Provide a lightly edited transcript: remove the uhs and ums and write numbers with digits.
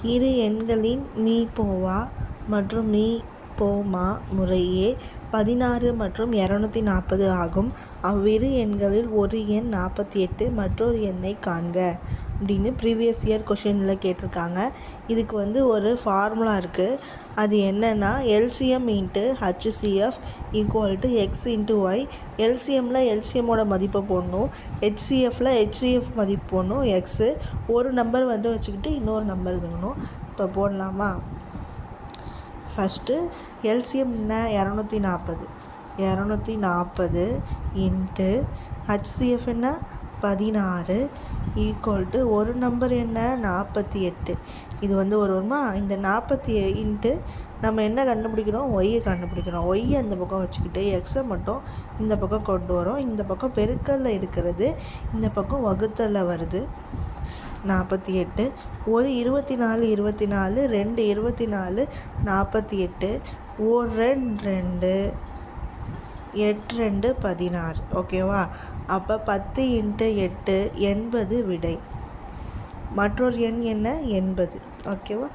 இரு எண்களின் மீபோவா மற்றும் மீபோமா முறையே 16 மற்றும் 240 ஆகும். அவ்விரு எண்களில் ஒரு எண் 48, மற்றொரு எண்ணை காண்க அப்படின்னு ப்ரீவியஸ் இயர் கொஷினில் கேட்டிருக்காங்க. இதுக்கு ஒரு ஃபார்முலா இருக்குது. அது என்னென்னா LCM into HCF equal to X into Y. எல்சிஎம்மில் எல்சிஎம்மோட மதிப்பை போடணும், HCFில் HCF மதிப்பு போடணும், எக்ஸு ஒரு நம்பர் வச்சுக்கிட்டு இன்னொரு நம்பர் எழுதணும். இப்போ போடலாமா? ஃபஸ்ட்டு எல்சிஎம் என்ன? 240 இன்ட்டு HCF என்ன? 16 ஈக்குவல் டு ஒரு நம்பர் என்ன? 48. இது வருமா? இந்த 48 இன்ட்டு நம்ம என்ன கண்டுபிடிக்கிறோம்? ஒய்யை கண்டுபிடிக்கிறோம். ஒய்யை அந்த பக்கம் வச்சுக்கிட்டு எக்ஸை மட்டும் இந்த பக்கம் கொண்டு வரோம். இந்த பக்கம் பெருக்கல்ல இருக்கிறது, இந்த பக்கம் வகுத்தலில் வருது. 48 ஒரு 24 2 24 48 ஒரு 2 8 2 16. ஓகேவா? அப்போ 10 இன்ட்டு 8 80 விடை. மற்றொரு எண் என்ன? 80. ஓகேவா?